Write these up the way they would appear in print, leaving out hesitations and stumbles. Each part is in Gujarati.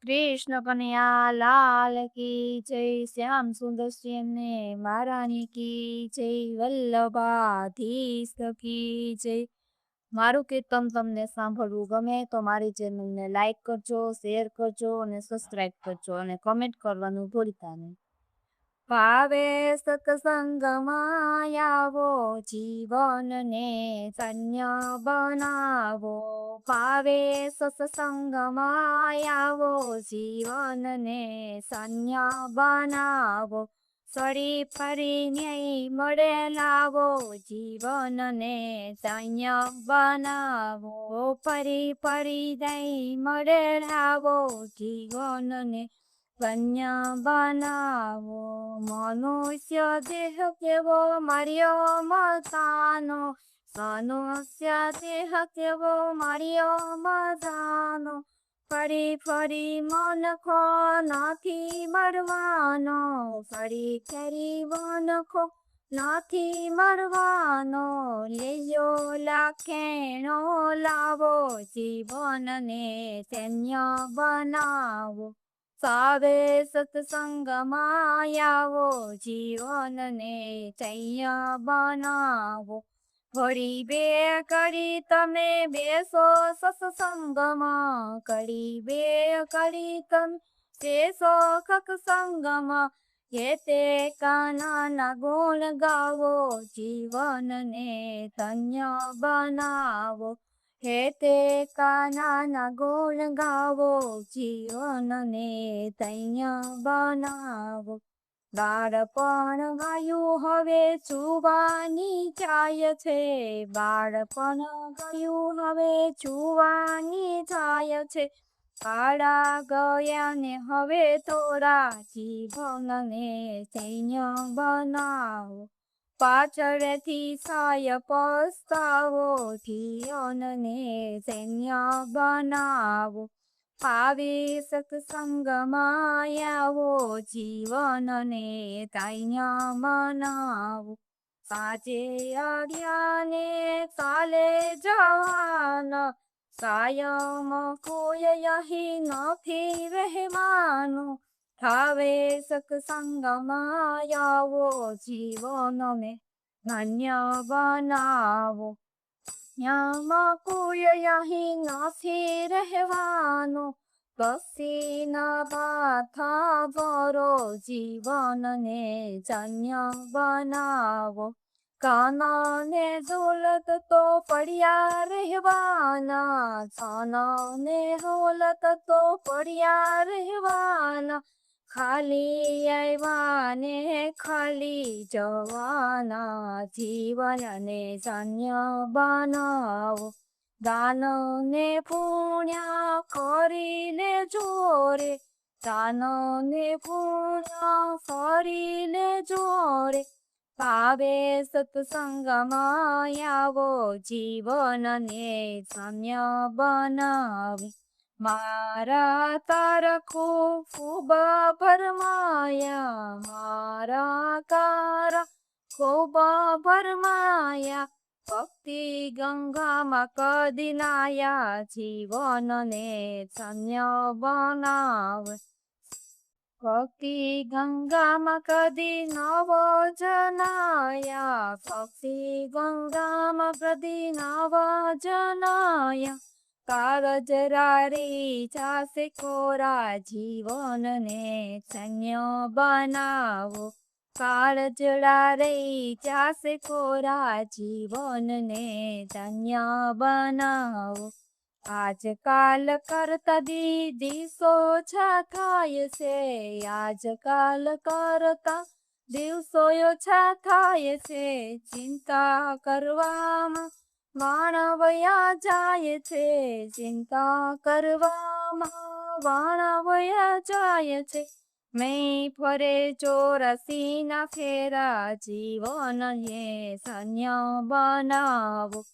कृष्ण कन्हैया लाल की जय। श्याम सुंदर श्री महारानी की जय। वल्लभाधीश की जय। मारू कीर्तन तमने सांभळવું ગમે તો મારી ચેનલને લાઈક કરજો, શેર કરજો અને સબસ્ક્રાઇબ કરજો અને કમેન્ટ કરવાનું ભૂલતા નહીં. ભાવે સત્સંગમાં આવો, જીવનને ધન્ય બનાવો. ભાવે સત્સંગમાં આવો, જીવનને ધન્ય બનાવો. ફરી ફરીને મળે લાવો, જીવનને ધન્ય બનાવો. ફરી ફરીને મળે લાવો, જીવનને ધન્ય બનાવો. મનુષ્ય દેહ કેવો માર્યો મતાનો, મનુષ્ય દેહ કેવો માર્યો મતાનો. ફરી ફરી મનખો નથી મરવાનો, ફરી ફરી મનખો નથી મરવાનો. લેજો લાખેણો લાવો, જીવનને ધન્ય બનાવો. સાવે સત્સંગમાં આવો, જીવનને ધન્ય બનાવો. ઘડી બે કરી તમે બેસો સત્સંગમાં, ઘડી બે કરી તમે બેસો સત્સંગમાં. તે કાનાના ગુણ ગાવો, જીવનને ધન્ય બનાવો. તે કાનાના ગુણ ગાવો, જીવનને ધન્ય બનાવો. બાળપણ ગાયું હવે જુવાની જાય છે, બાળપણ ગાયું હવે જુવાની જાય છે. કાળા ગયા ને હવે થોડા, જીવનને ધન્ય બનાવો. પાછળથી સાય પસ્તાવો, જીવનને ધન્ય બનાવો. ભાવે સત્સંગમાં આવો, જીવનને ધન્ય બનાવો. સાજે અજ્ઞાને કાલે જવાના, કાયમ કોઈ અહીં નથી રહેવાનું. ભાવે સત્સંગમાં આવો, જીવનને ધન્ય બનાવો. યામાં કોઈ અહીં નથી રહેવાનું, કસી ના માથા ભરો, જીવનને ધન્ય બનાવો. કાનને ઝોલત તો પડ્યા રહેવાના, કાનને ઝોલત તો પડ્યા રહેવાના. ખાલી આવ્યા ને ખાલી જવાના, જીવનને ધન્ય બનાવો. દાન ને પુણ્ય કરીને જોરે, દાન ને પુણ્ય કરીને જોરે. ભાવે સત્સંગમાં આવો, જીવનને ધન્ય બનાવે. મારા તારા ખૂબ ભરમાયા, મારા તારા ખૂબ ભરમાયા. ભક્તિ ગંગામાં કદી નાયા, જીવનને ધન્ય બનાવે. ભક્તિ ગંગામાં કદી નવો જનાયા, ભક્તિ ગંગામાં કદી નવા જનાયા. કાગજ રારી જાસે કોરા, જીવનને ધન્ય બનાવો. કાળજડા રે જાસે કોરા, જીવનને ધન્ય બનાવો. આજકાલ કરતા દિવસો ઓછા થાય છે, આજકાલ કરતા દિવસો ઓછા થાય છે. ચિંતા કરવામાં વાણવયા જાય છે, ચિંતા કરવામાં વાણવયા જાય છે. મેં ફરે ચોરસી ના ફેરા, જીવનને ધન્ય બનાવો.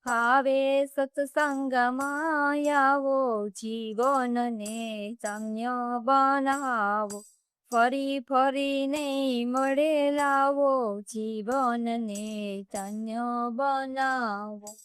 ભાવે સત્સંગમાં આવો, જીવનને ધન્ય બનાવો. ફરી ફરીને મળે લાવો, જીવનને ધન્ય બનાવો.